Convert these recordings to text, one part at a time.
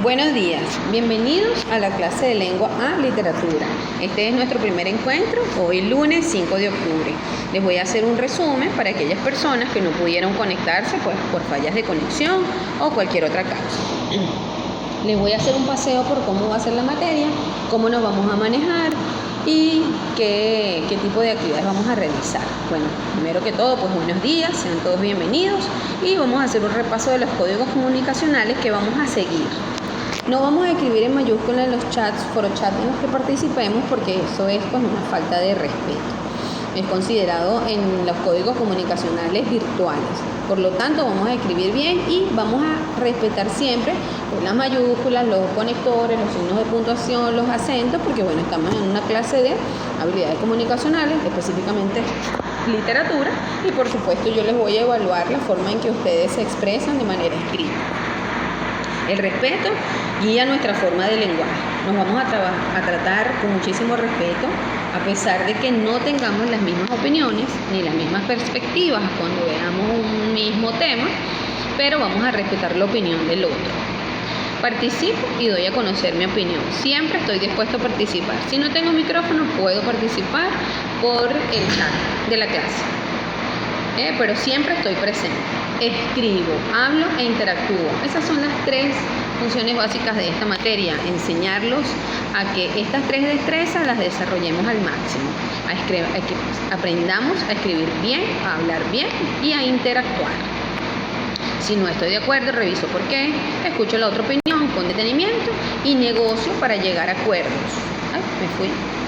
Buenos días, bienvenidos a la clase de lengua A literatura. Este es nuestro primer encuentro, hoy lunes 5 de octubre. Les voy a hacer un resumen para aquellas personas que no pudieron conectarse por fallas de conexión o cualquier otra causa. Les voy a hacer un paseo por cómo va a ser la materia, cómo nos vamos a manejar y qué tipo de actividades vamos a realizar. Bueno, primero que todo, pues buenos días, sean todos bienvenidos y vamos a hacer un repaso de los códigos comunicacionales que vamos a seguir. No vamos a escribir en mayúsculas en los chats, forochats en los que participemos, porque eso es pues una falta de respeto. Es considerado en los códigos comunicacionales virtuales. Por lo tanto, vamos a escribir bien y vamos a respetar siempre las mayúsculas, los conectores, los signos de puntuación, los acentos, porque bueno, estamos en una clase de habilidades comunicacionales, específicamente literatura, y por supuesto yo les voy a evaluar la forma en que ustedes se expresan de manera escrita. El respeto guía nuestra forma de lenguaje. Nos vamos a tratar con muchísimo respeto, a pesar de que no tengamos las mismas opiniones ni las mismas perspectivas cuando veamos un mismo tema, pero vamos a respetar la opinión del otro. Participo y doy a conocer mi opinión. Siempre estoy dispuesto a participar. Si no tengo micrófono, puedo participar por el chat de la clase. Pero siempre estoy presente. Escribo, hablo e interactúo. Esas son las tres funciones básicas de esta materia. Enseñarlos a que estas tres destrezas las desarrollemos al máximo. A que aprendamos a escribir bien, a hablar bien y a interactuar. Si no estoy de acuerdo, reviso por qué, escucho la otra opinión con detenimiento y negocio para llegar a acuerdos.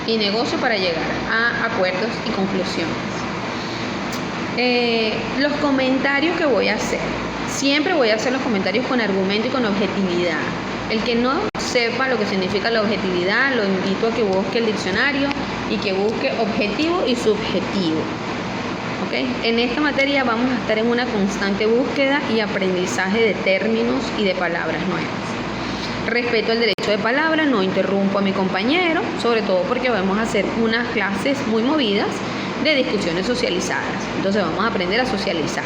Y negocio para llegar a acuerdos y conclusiones. Los comentarios que voy a hacer. Siempre voy a hacer los comentarios con argumento y con objetividad. El que no sepa lo que significa la objetividad, lo invito a que busque el diccionario y que busque objetivo y subjetivo. ¿Okay? En esta materia vamos a estar en una constante búsqueda y aprendizaje de términos y de palabras nuevas. Respeto el derecho de palabra, no interrumpo a mi compañero, sobre todo porque vamos a hacer unas clases muy movidas de discusiones socializadas. Entonces vamos a aprender a socializar.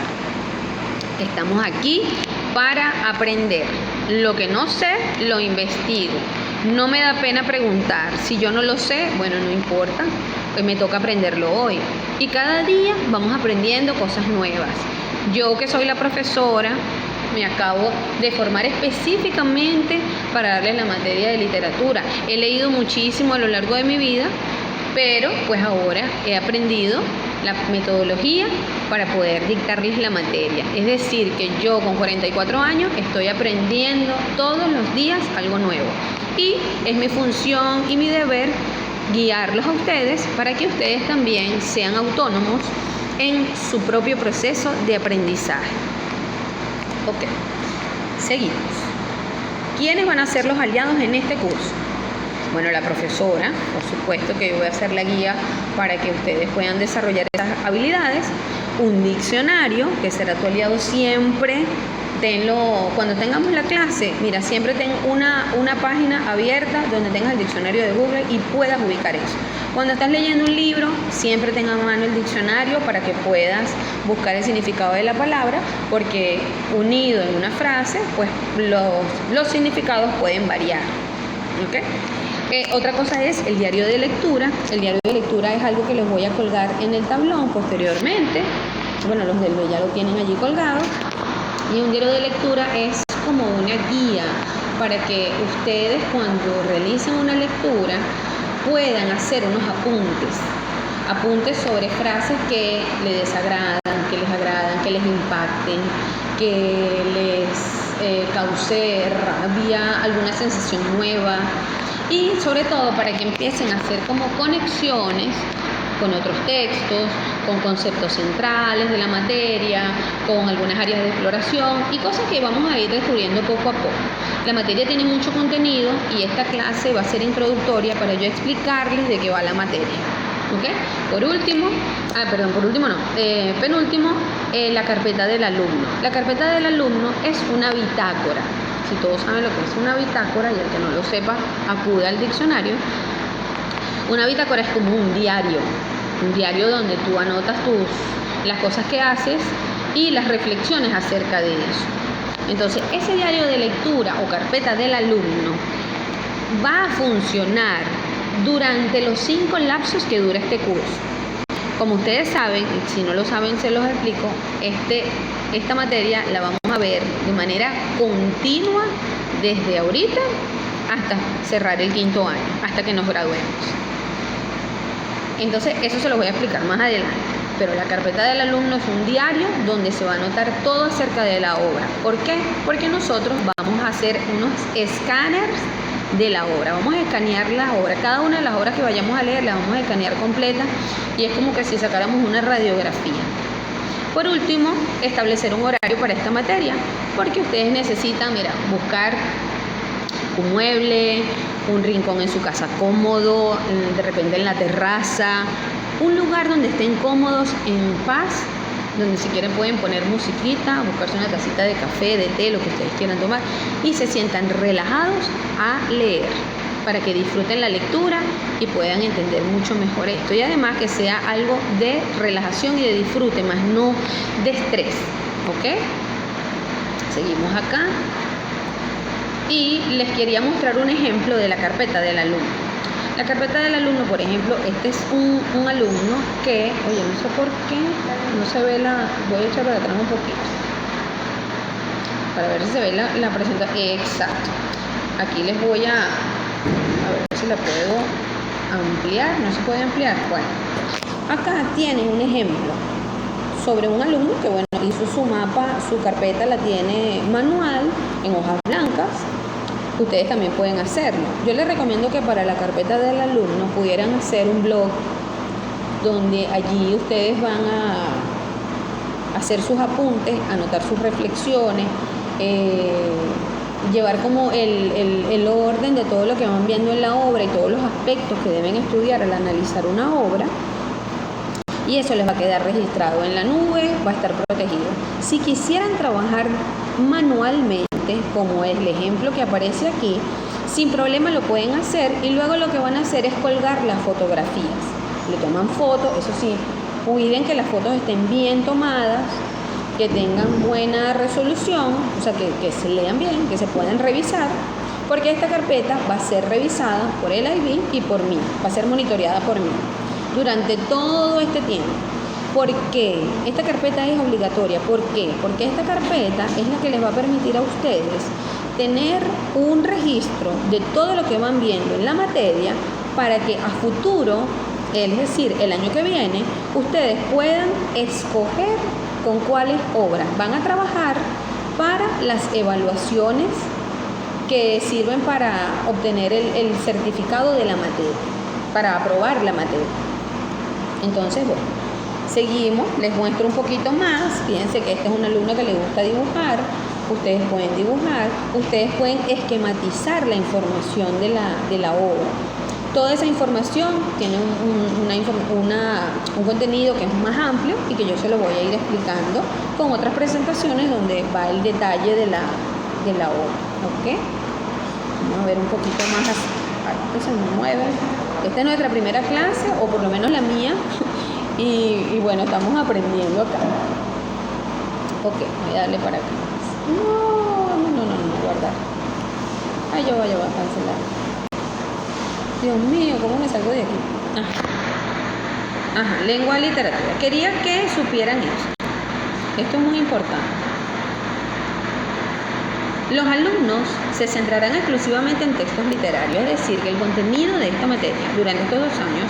Estamos aquí para aprender. Lo que no sé, lo investigo. No me da pena preguntar. Si yo no lo sé, bueno, no importa, pues me toca aprenderlo hoy. Y cada día vamos aprendiendo cosas nuevas. Yo, que soy la profesora, me acabo de formar específicamente para darles la materia de literatura. He leído muchísimo a lo largo de mi vida, pero pues ahora he aprendido la metodología para poder dictarles la materia. Es decir, que yo con 44 años estoy aprendiendo todos los días algo nuevo. Y es mi función y mi deber guiarlos a ustedes para que ustedes también sean autónomos en su propio proceso de aprendizaje. Ok, seguimos. ¿Quiénes van a ser los aliados en este curso? Bueno, la profesora, por supuesto que yo voy a hacer la guía para que ustedes puedan desarrollar esas habilidades. Un diccionario, que será tu aliado siempre. Tenlo, cuando tengamos la clase, mira, siempre ten una página abierta donde tengas el diccionario de Google y puedas ubicar eso. Cuando estás leyendo un libro, siempre tenga a mano el diccionario para que puedas buscar el significado de la palabra, porque unido en una frase, pues los significados pueden variar. ¿Okay? Otra cosa es el diario de lectura. El diario de lectura es algo que les voy a colgar en el tablón posteriormente. Bueno, los del B ya lo tienen allí colgado. Y un diario de lectura es como una guía para que ustedes, cuando realicen una lectura, puedan hacer unos apuntes sobre frases que les desagradan, que les agradan, que les impacten, que les cause rabia, alguna sensación nueva, y sobre todo para que empiecen a hacer como conexiones con otros textos, con conceptos centrales de la materia, con algunas áreas de exploración y cosas que vamos a ir descubriendo poco a poco. La materia tiene mucho contenido y esta clase va a ser introductoria para yo explicarles de qué va la materia. ¿Okay? Penúltimo, la carpeta del alumno. La carpeta del alumno es una bitácora. Si todos saben lo que es una bitácora, y el que no lo sepa, acude al diccionario. Una bitácora es como un diario donde tú anotas las cosas que haces y las reflexiones acerca de eso. Entonces, ese diario de lectura o carpeta del alumno va a funcionar durante los 5 lapsos que dura este curso. Como ustedes saben, y si no lo saben se los explico, esta materia la vamos a ver de manera continua desde ahorita hasta cerrar el 5º año, hasta que nos graduemos. Entonces, eso se los voy a explicar más adelante. Pero la carpeta del alumno es un diario donde se va a anotar todo acerca de la obra. ¿Por qué? Porque nosotros vamos a hacer unos escáneres de la obra. Vamos a escanear la obra. Cada una de las obras que vayamos a leer las vamos a escanear completa y es como que si sacáramos una radiografía. Por último, establecer un horario para esta materia, porque ustedes necesitan, buscar un mueble, un rincón en su casa cómodo, de repente en la terraza, un lugar donde estén cómodos, en paz, donde si quieren pueden poner musiquita, buscarse una tacita de café, de té, lo que ustedes quieran tomar, y se sientan relajados a leer, para que disfruten la lectura y puedan entender mucho mejor esto. Y además que sea algo de relajación y de disfrute, más no de estrés. ¿Ok? Seguimos acá. Y les quería mostrar un ejemplo de la carpeta del alumno. La carpeta del alumno, por ejemplo, este es un alumno que, oye, no sé por qué, no se ve voy a echar para atrás un poquito, para ver si se ve la presentación. Exacto. Aquí les voy a ver si la puedo ampliar. ¿No se puede ampliar? Bueno, acá tienen un ejemplo sobre un alumno que, hizo su mapa, su carpeta la tiene manual, en hojas blancas. Ustedes también pueden hacerlo. Yo les recomiendo que para la carpeta del alumno pudieran hacer un blog donde allí ustedes van a hacer sus apuntes, anotar sus reflexiones, llevar como el orden de todo lo que van viendo en la obra y todos los aspectos que deben estudiar al analizar una obra. Y eso les va a quedar registrado en la nube, va a estar protegido. Si quisieran trabajar manualmente, como es el ejemplo que aparece aquí, sin problema lo pueden hacer y luego lo que van a hacer es colgar las fotografías. Le toman fotos, eso sí, cuiden que las fotos estén bien tomadas, que tengan buena resolución, o sea, que se lean bien, que se puedan revisar, porque esta carpeta va a ser revisada por el IB y por mí, va a ser monitoreada por mí durante todo este tiempo. ¿Por qué? Esta carpeta es obligatoria. ¿Por qué? Porque esta carpeta es la que les va a permitir a ustedes tener un registro de todo lo que van viendo en la materia para que a futuro, es decir, el año que viene, ustedes puedan escoger con cuáles obras van a trabajar para las evaluaciones que sirven para obtener el certificado de la materia, para aprobar la materia. Entonces, bueno, seguimos, les muestro un poquito más. Fíjense que este es un alumno que le gusta dibujar. Ustedes pueden dibujar, ustedes pueden esquematizar la información de la obra. Toda esa información tiene un contenido que es más amplio y que yo se lo voy a ir explicando con otras presentaciones donde va el detalle de la obra. ¿Ok? Vamos a ver un poquito más así. Esto se mueve. Esta es nuestra primera clase, o por lo menos la mía, y bueno, estamos aprendiendo acá. Ok, voy a darle para acá. No, guardar. Ay, ya va a cancelar. Dios mío, ¿cómo me salgo de aquí? Ajá, lengua y literatura. Quería que supieran esto. Esto es muy importante. Los alumnos se centrarán exclusivamente en textos literarios, es decir, que el contenido de esta materia durante estos 2 años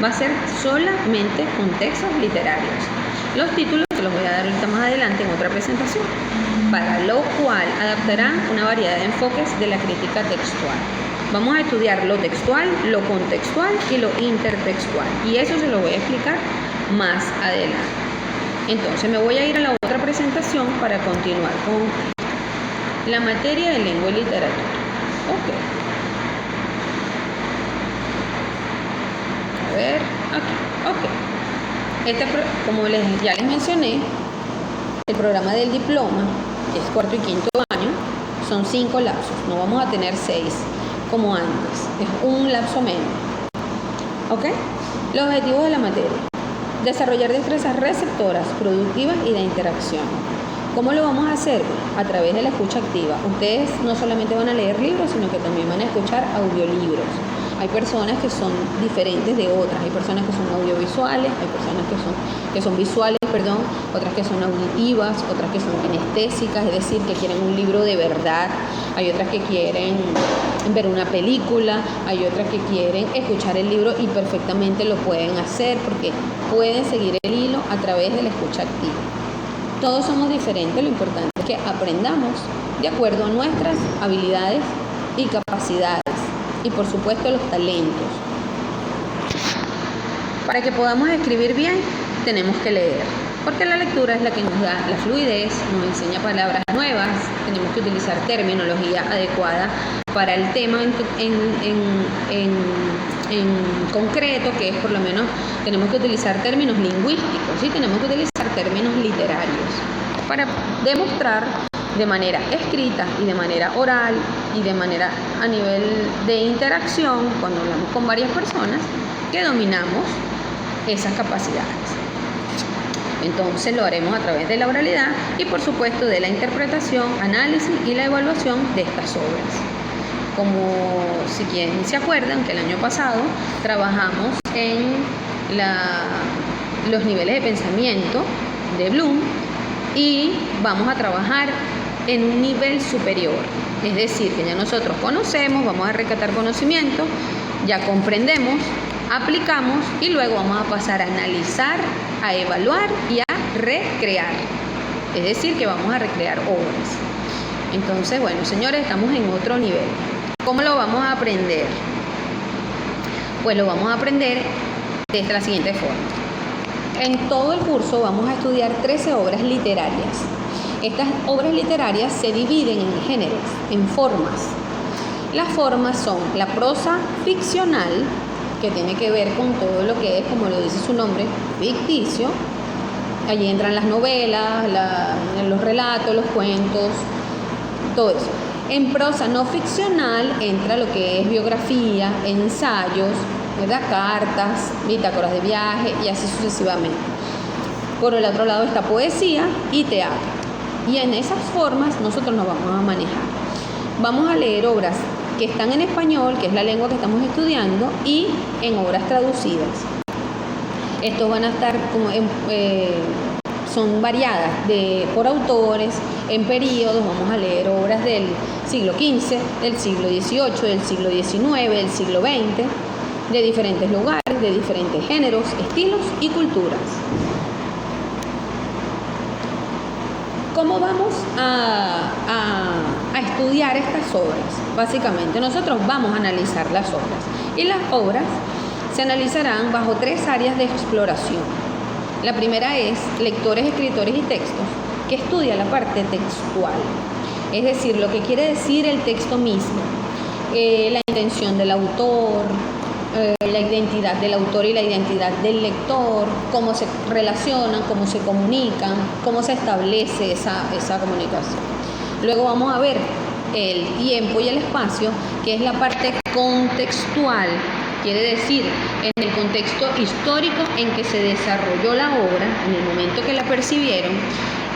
va a ser solamente con textos literarios. Los títulos se los voy a dar ahorita más adelante en otra presentación, para lo cual adaptarán una variedad de enfoques de la crítica textual. Vamos a estudiar lo textual, lo contextual y lo intertextual, y eso se lo voy a explicar más adelante. Entonces me voy a ir a la otra presentación para continuar con la materia de lengua y literatura. Ok. A ver, aquí. Ok. Como ya les mencioné, el programa del diploma, que es 4º y 5º año, son 5 lapsos. No vamos a tener 6 como antes. Es un lapso menos. ¿Ok? Los objetivos de la materia. Desarrollar destrezas receptoras, productivas y de interacción. ¿Cómo lo vamos a hacer? A través de la escucha activa. Ustedes no solamente van a leer libros, sino que también van a escuchar audiolibros. Hay personas que son diferentes de otras, hay personas que son audiovisuales, hay personas que son visuales, otras que son auditivas, otras que son kinestésicas, es decir, que quieren un libro de verdad, hay otras que quieren ver una película, hay otras que quieren escuchar el libro y perfectamente lo pueden hacer porque pueden seguir el hilo a través de la escucha activa. Todos somos diferentes, lo importante es que aprendamos de acuerdo a nuestras habilidades y capacidades. Y por supuesto los talentos. Para que podamos escribir bien, tenemos que leer, porque la lectura es la que nos da la fluidez, nos enseña palabras nuevas, tenemos que utilizar terminología adecuada para el tema en concreto, que es por lo menos, tenemos que utilizar términos lingüísticos, ¿sí? Tenemos que utilizar términos literarios para demostrar de manera escrita y de manera oral y de manera a nivel de interacción, cuando hablamos con varias personas, que dominamos esas capacidades. Entonces lo haremos a través de la oralidad y por supuesto de la interpretación, análisis y la evaluación de estas obras. Como si quien se acuerdan que el año pasado trabajamos en los niveles de pensamiento de Bloom y vamos a trabajar en un nivel superior, es decir, que ya nosotros conocemos, vamos a rescatar conocimiento, ya comprendemos, aplicamos y luego vamos a pasar a analizar, a evaluar y a recrear, es decir, que vamos a recrear obras. Entonces, bueno, señores, estamos en otro nivel. ¿Cómo lo vamos a aprender? Pues lo vamos a aprender de la siguiente forma. En todo el curso vamos a estudiar 13 obras literarias. Estas obras literarias se dividen en géneros, en formas. Las formas son la prosa ficcional, que tiene que ver con todo lo que es, como lo dice su nombre, ficticio. Allí entran las novelas, los relatos, los cuentos, todo eso. En prosa no ficcional entra lo que es biografía, ensayos, ¿verdad? Cartas, bitácoras de viaje y así sucesivamente. Por el otro lado está poesía y teatro. Y en esas formas nosotros nos vamos a manejar. Vamos a leer obras que están en español, que es la lengua que estamos estudiando, y en obras traducidas. Estos van a estar son variadas por autores, en periodos. Vamos a leer obras del siglo XV, del siglo XVIII, del siglo XIX, del siglo XX, de diferentes lugares, de diferentes géneros, estilos y culturas. ¿Cómo vamos a estudiar estas obras? Básicamente, nosotros vamos a analizar las obras y las obras se analizarán bajo 3 áreas de exploración. La primera es lectores, escritores y textos, que estudia la parte textual, es decir, lo que quiere decir el texto mismo, la intención del autor, la identidad del autor y la identidad del lector, cómo se relacionan, cómo se comunican, cómo se establece esa comunicación. Luego vamos a ver el tiempo y el espacio, que es la parte contextual, quiere decir en el contexto histórico en que se desarrolló la obra, en el momento que la percibieron,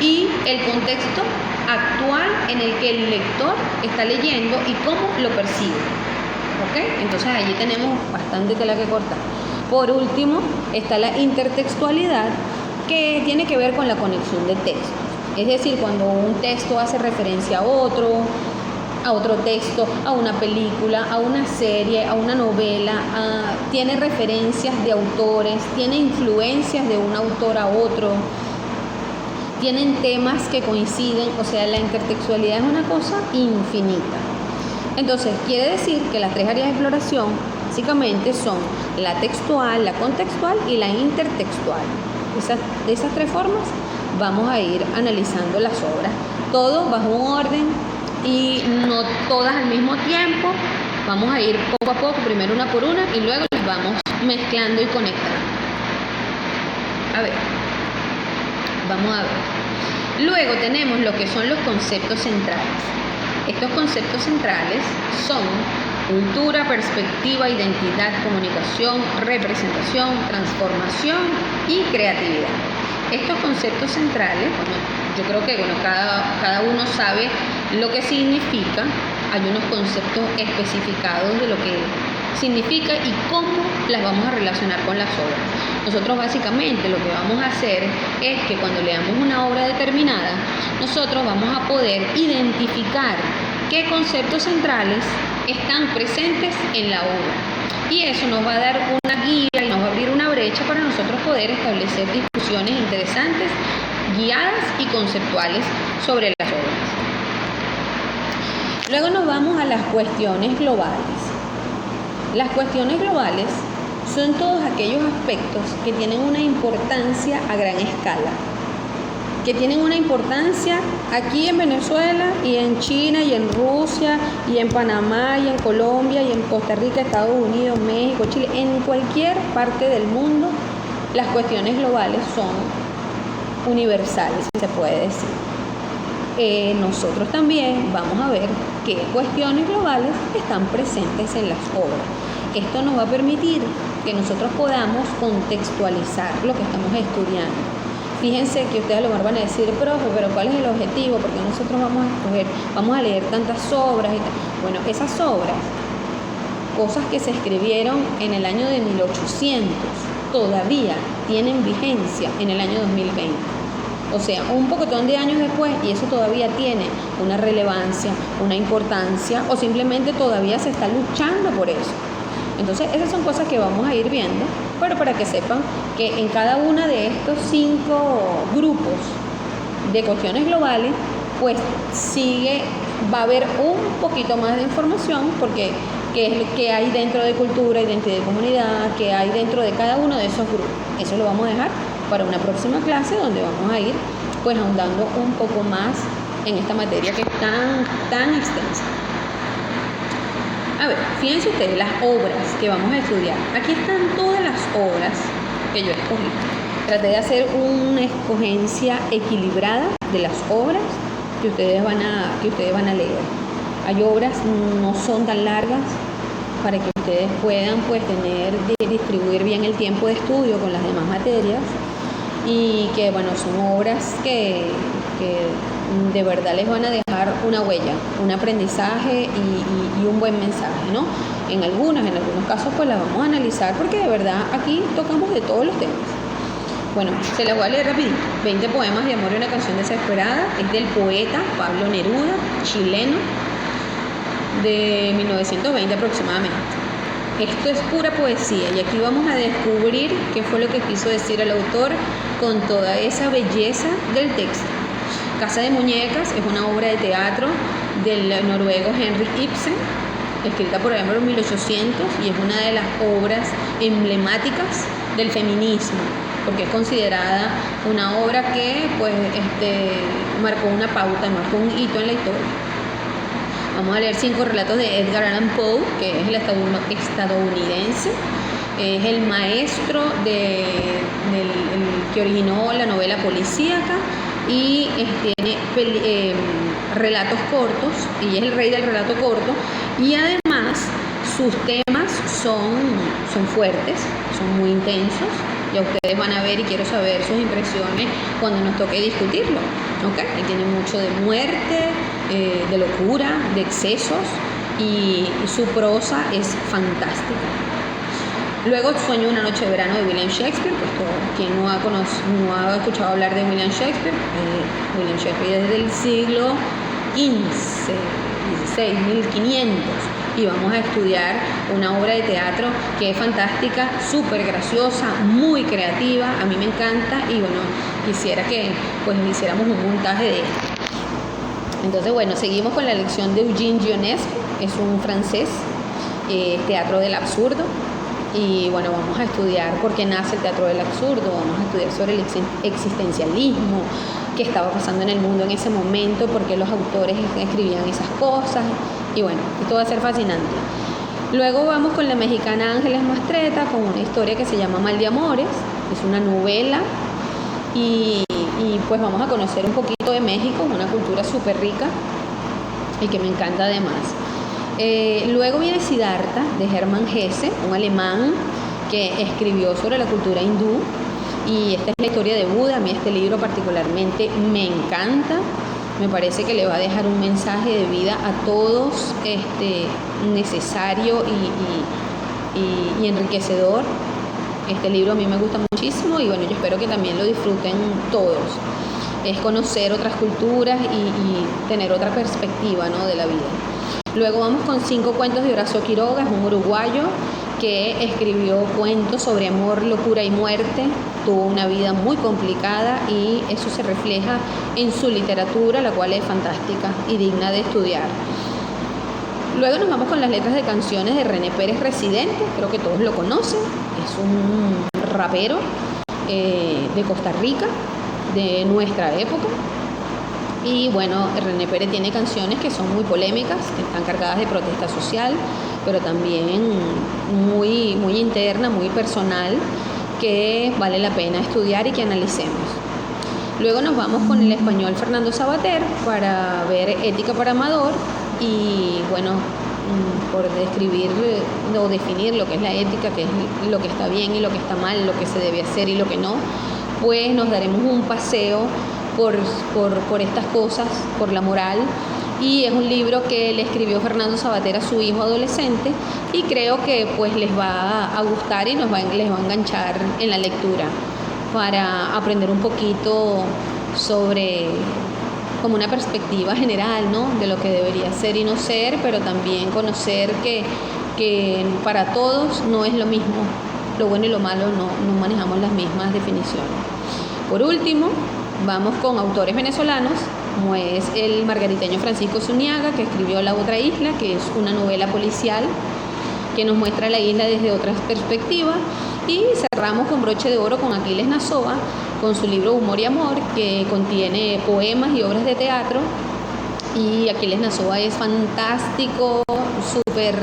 y el contexto actual en el que el lector está leyendo y cómo lo percibe. ¿Okay? Entonces allí tenemos bastante tela que cortar. Por último está la intertextualidad, que tiene que ver con la conexión de textos. Es decir, cuando un texto hace referencia a otro texto, a una película, a una serie, a una novela, tiene referencias de autores, tiene influencias de un autor a otro, tienen temas que coinciden, o sea, la intertextualidad es una cosa infinita. Entonces, quiere decir que las 3 áreas de exploración básicamente son la textual, la contextual y la intertextual. De esas 3 formas vamos a ir analizando las obras, todo bajo un orden y no todas al mismo tiempo. Vamos a ir poco a poco, primero una por una y luego las vamos mezclando y conectando. Vamos a ver. Luego tenemos lo que son los conceptos centrales. Estos conceptos centrales son cultura, perspectiva, identidad, comunicación, representación, transformación y creatividad. Estos conceptos centrales, yo creo que bueno, cada uno sabe lo que significa. Hay unos conceptos especificados de lo que significa y cómo las vamos a relacionar con las obras. Nosotros básicamente lo que vamos a hacer es que cuando leamos una obra determinada, nosotros vamos a poder identificar qué conceptos centrales están presentes en la obra. Y eso nos va a dar una guía y nos va a abrir una brecha para nosotros poder establecer discusiones interesantes, guiadas y conceptuales sobre las obras. Luego nos vamos a las cuestiones globales. Las cuestiones globales son todos aquellos aspectos que tienen una importancia a gran escala, que tienen una importancia aquí en Venezuela y en China y en Rusia y en Panamá y en Colombia y en Costa Rica, Estados Unidos, México, Chile, en cualquier parte del mundo. Las cuestiones globales son universales, si se puede decir. Nosotros también vamos a ver qué cuestiones globales están presentes en las obras. Esto nos va a permitir que nosotros podamos contextualizar lo que estamos estudiando. Fíjense que ustedes a lo mejor van a decir, profe, pero ¿cuál es el objetivo? Porque nosotros vamos a leer tantas obras. Bueno, esas obras, cosas que se escribieron en el año de 1800, todavía tienen vigencia en el año 2020. O sea, un pocotón de años después, y eso todavía tiene una relevancia, una importancia, o simplemente todavía se está luchando por eso. Entonces, esas son cosas que vamos a ir viendo, pero para que sepan que en cada una de estos 5 grupos de cuestiones globales, pues va a haber un poquito más de información, porque qué es lo que hay dentro de cultura, identidad y comunidad, qué hay dentro de cada uno de esos grupos. Eso lo vamos a dejar para una próxima clase, donde vamos a ir pues ahondando un poco más en esta materia que es tan extensa. A ver, fíjense ustedes las obras que vamos a estudiar. Aquí están todas las obras que yo escogí. Traté de hacer una escogencia equilibrada de las obras que ustedes van a leer. Hay obras no son tan largas para que ustedes puedan pues distribuir bien el tiempo de estudio con las demás materias, y que bueno, son obras que de verdad les van a dejar una huella, un aprendizaje y un buen mensaje, ¿no? En algunos casos pues las vamos a analizar, porque de verdad aquí tocamos de todos los temas. Bueno, se las voy a leer rapidito. 20 poemas de amor y una canción desesperada. Es del poeta Pablo Neruda, chileno, de 1920 aproximadamente. Esto es pura poesía, y aquí vamos a descubrir qué fue lo que quiso decir el autor con toda esa belleza del texto. Casa de Muñecas es una obra de teatro del noruego Henrik Ibsen, escrita por ejemplo en 1800, y es una de las obras emblemáticas del feminismo, porque es considerada una obra que pues marcó una pauta, marcó un hito en la historia. Vamos a leer 5 relatos de Edgar Allan Poe, que es el estadounidense. Es el maestro que originó la novela policíaca, y tiene relatos cortos, y es el rey del relato corto, y además sus temas son fuertes, son muy intensos. Ya ustedes van a ver, y quiero saber sus impresiones cuando nos toque discutirlo, ¿ok? Y tiene mucho de muerte, de locura, de excesos, y su prosa es fantástica. Luego, Sueño de una noche de verano de William Shakespeare. Pues quien no ha escuchado hablar de William Shakespeare, William Shakespeare es del siglo XV, XVI, 1500. Y vamos a estudiar una obra de teatro que es fantástica, súper graciosa, muy creativa. A mí me encanta, y bueno, quisiera que pues hiciéramos un montaje de esto. Entonces, bueno, seguimos con la lección de Eugène Ionesco. Es un francés, teatro del absurdo. Y bueno, vamos a estudiar por qué nace el teatro del absurdo, vamos a estudiar sobre el existencialismo, qué estaba pasando en el mundo en ese momento, por qué los autores escribían esas cosas, y bueno, esto va a ser fascinante. Luego vamos con la mexicana Ángeles Mastretta, con una historia que se llama Mal de Amores. Es una novela, y pues vamos a conocer un poquito de México, una cultura súper rica y que me encanta además. Luego viene Siddhartha, de Hermann Hesse, un alemán que escribió sobre la cultura hindú. y esta es la historia de Buda. A mí este libro particularmente me encanta, me parece que le va a dejar un mensaje de vida a todos, necesario y enriquecedor. Este libro a mí me gusta muchísimo y bueno, yo espero que también lo disfruten todos. Es conocer otras culturas y tener otra perspectiva, ¿no?, de la vida. Luego vamos con 5 cuentos de Horacio Quiroga, es un uruguayo que escribió cuentos sobre amor, locura y muerte. Tuvo una vida muy complicada y eso se refleja en su literatura, la cual es fantástica y digna de estudiar. Luego nos vamos con las letras de canciones de René Pérez Residente, creo que todos lo conocen, es un rapero de Costa Rica, de nuestra época. Y bueno, René Pérez tiene canciones que son muy polémicas, que están cargadas de protesta social, pero también muy, muy interna, muy personal, que vale la pena estudiar y que analicemos. Luego nos vamos con el español Fernando Savater para ver Ética para Amador y bueno, por describir o definir lo que es la ética, que es lo que está bien y lo que está mal, lo que se debe hacer y lo que no, pues nos daremos un paseo por estas cosas, por la moral. Y es un libro que le escribió Fernando Savater a su hijo adolescente y creo que pues les va a gustar y les va a enganchar en la lectura para aprender un poquito sobre como una perspectiva general, ¿no?, de lo que debería ser y no ser, pero también conocer que para todos no es lo mismo, lo bueno y lo malo no manejamos las mismas definiciones. Por último, vamos con autores venezolanos, como es el margariteño Francisco Zuniaga, que escribió La Otra Isla, que es una novela policial que nos muestra la isla desde otras perspectivas. Y cerramos con broche de oro con Aquiles Nazoa, con su libro Humor y Amor, que contiene poemas y obras de teatro. Y Aquiles Nazoa es fantástico, súper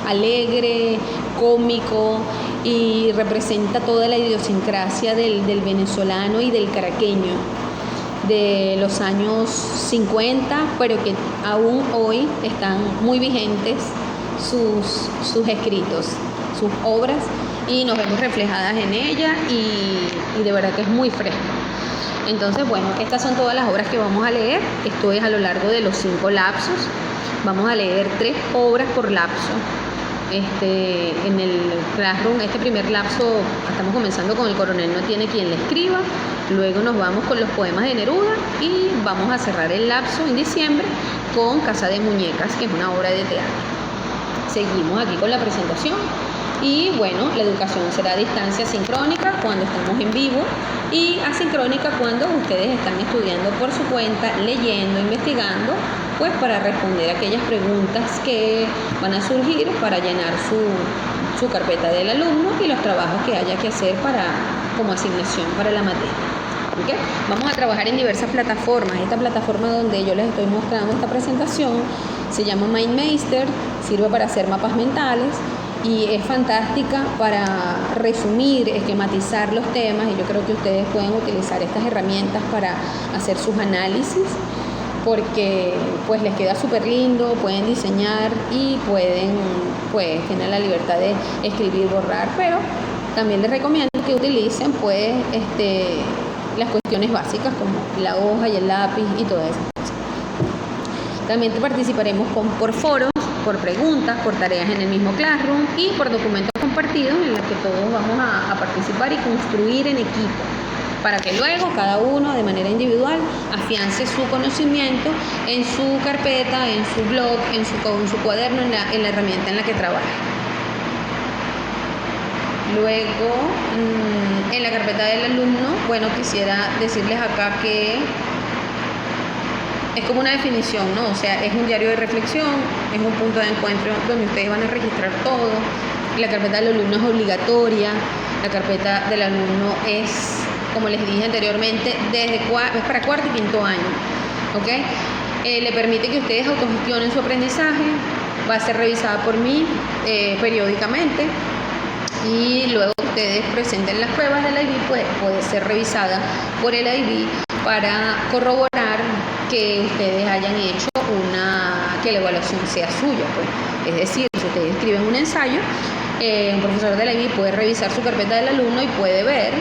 alegre, cómico y representa toda la idiosincrasia del venezolano y del caraqueño de los años 50, pero que aún hoy están muy vigentes sus escritos, sus obras, y nos vemos reflejadas en ella y de verdad que es muy fresco. Entonces, bueno, estas son todas las obras que vamos a leer. Esto es a lo largo de los 5 lapsos. Vamos a leer 3 obras por lapso. En el Classroom, este primer lapso, estamos comenzando con El coronel no tiene quien le escriba. Luego nos vamos con los poemas de Neruda y vamos a cerrar el lapso en diciembre con Casa de Muñecas, que es una obra de teatro. Seguimos aquí con la presentación. Y bueno, la educación será a distancia sincrónica cuando estamos en vivo y asincrónica cuando ustedes están estudiando por su cuenta, leyendo, investigando, pues para responder aquellas preguntas que van a surgir para llenar su carpeta del alumno y los trabajos que haya que hacer como asignación para la materia. ¿Okay? Vamos a trabajar en diversas plataformas. Esta plataforma donde yo les estoy mostrando esta presentación se llama MindMeister, sirve para hacer mapas mentales y es fantástica para resumir, esquematizar los temas, y yo creo que ustedes pueden utilizar estas herramientas para hacer sus análisis, porque pues les queda súper lindo, pueden diseñar y pueden pues tener la libertad de escribir, borrar, pero también les recomiendo que utilicen pues las cuestiones básicas como la hoja y el lápiz y todas esas cosas. También participaremos por foros, por preguntas, por tareas en el mismo Classroom y por documentos compartidos en los que todos vamos a participar y construir en equipo, para que luego cada uno de manera individual afiance su conocimiento en su carpeta, en su blog, en su cuaderno, en la herramienta en la que trabaja. Luego, en la carpeta del alumno, bueno, quisiera decirles acá que es como una definición, ¿no? O sea, es un diario de reflexión, es un punto de encuentro donde ustedes van a registrar todo. La carpeta del alumno es obligatoria, la carpeta del alumno es, como les dije anteriormente, es para cuarto y quinto año, ¿ok? Le permite que ustedes autogestionen su aprendizaje, va a ser revisada por mí periódicamente, y luego que ustedes presenten las pruebas del IB, pues puede ser revisada por el IB para corroborar que ustedes hayan hecho que la evaluación sea suya, pues. Es decir, si ustedes escriben un ensayo, Un profesor de la IB puede revisar su carpeta del alumno y puede ver,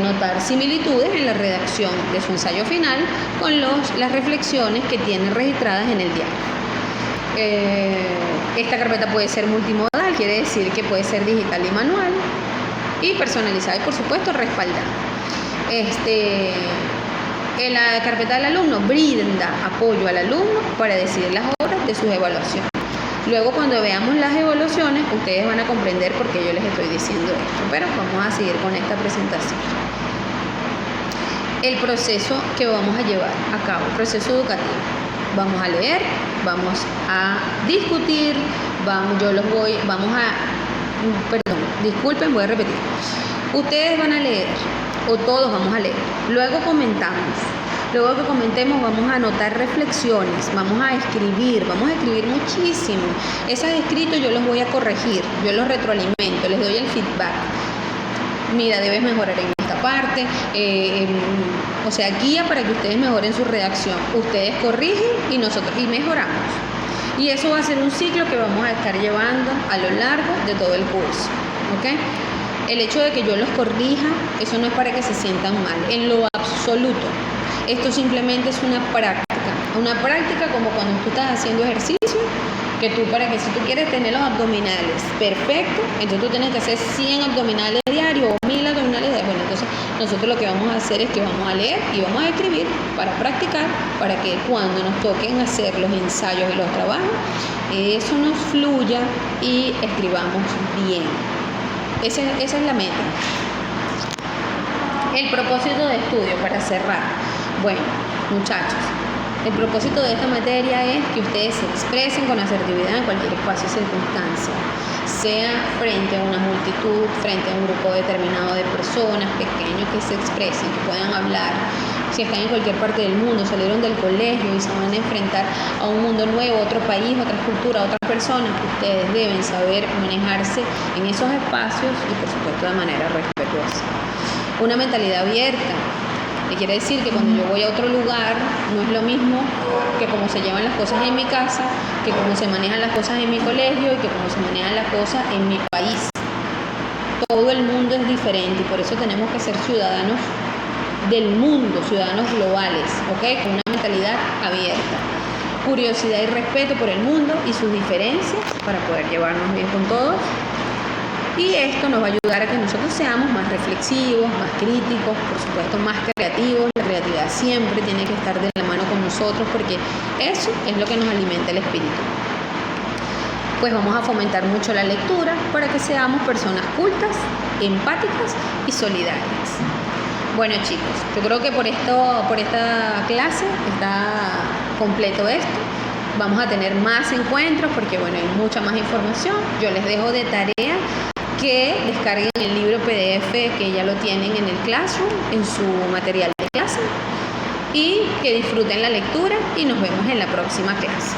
notar similitudes en la redacción de su ensayo final con las reflexiones que tiene registradas en el diario. Esta carpeta puede ser multimodal, quiere decir que puede ser digital y manual, y personalizada y por supuesto respaldada. La carpeta del alumno brinda apoyo al alumno para decidir las horas de sus evaluaciones. Luego, cuando veamos las evaluaciones, ustedes van a comprender por qué yo les estoy diciendo esto, pero vamos a seguir con esta presentación. El proceso que vamos a llevar a cabo, el proceso educativo. Vamos a leer, vamos a discutir, disculpen, voy a repetir. Ustedes van a leer, o todos vamos a leer, luego comentamos. Luego que comentemos vamos a anotar reflexiones, vamos a escribir muchísimo. Esos escritos yo los voy a corregir, yo los retroalimento, les doy el feedback. Mira, debes mejorar en esta parte, guía para que ustedes mejoren su redacción. Ustedes corrigen y mejoramos. Y eso va a ser un ciclo que vamos a estar llevando a lo largo de todo el curso, ¿ok? El hecho de que yo los corrija, eso no es para que se sientan mal, en lo absoluto. Esto simplemente es una práctica como cuando tú estás haciendo ejercicio, que si tú quieres tener los abdominales perfectos, entonces tú tienes que hacer 100 abdominales diarios o 1000 abdominales diarios. Bueno, entonces nosotros lo que vamos a hacer es que vamos a leer y vamos a escribir para practicar, para que cuando nos toquen hacer los ensayos y los trabajos, eso nos fluya y escribamos bien. Esa es la meta. El propósito de estudio, para cerrar. Bueno, muchachos, el propósito de esta materia es que ustedes se expresen con asertividad en cualquier espacio y circunstancia, sea frente a una multitud, frente a un grupo determinado de personas, pequeños, que se expresen, que puedan hablar. Si están en cualquier parte del mundo, salieron del colegio y se van a enfrentar a un mundo nuevo, otro país, otra cultura, otras personas, ustedes deben saber manejarse en esos espacios y por supuesto de manera respetuosa. Una mentalidad abierta. Y quiere decir que cuando yo voy a otro lugar no es lo mismo que como se llevan las cosas en mi casa, que como se manejan las cosas en mi colegio y que como se manejan las cosas en mi país. Todo el mundo es diferente y por eso tenemos que ser ciudadanos del mundo, ciudadanos globales, ¿ok? Con una mentalidad abierta. Curiosidad y respeto por el mundo y sus diferencias para poder llevarnos bien con todos. Y esto nos va a ayudar a que nosotros seamos más reflexivos, más críticos, por supuesto más creativos. La creatividad siempre tiene que estar de la mano con nosotros porque eso es lo que nos alimenta el espíritu. Pues vamos a fomentar mucho la lectura para que seamos personas cultas, empáticas y solidarias. Bueno chicos, yo creo que por esta clase está completo esto. Vamos a tener más encuentros porque hay mucha más información. Yo les dejo de tarea que descarguen el libro PDF que ya lo tienen en el Classroom, en su material de clase, y que disfruten la lectura y nos vemos en la próxima clase.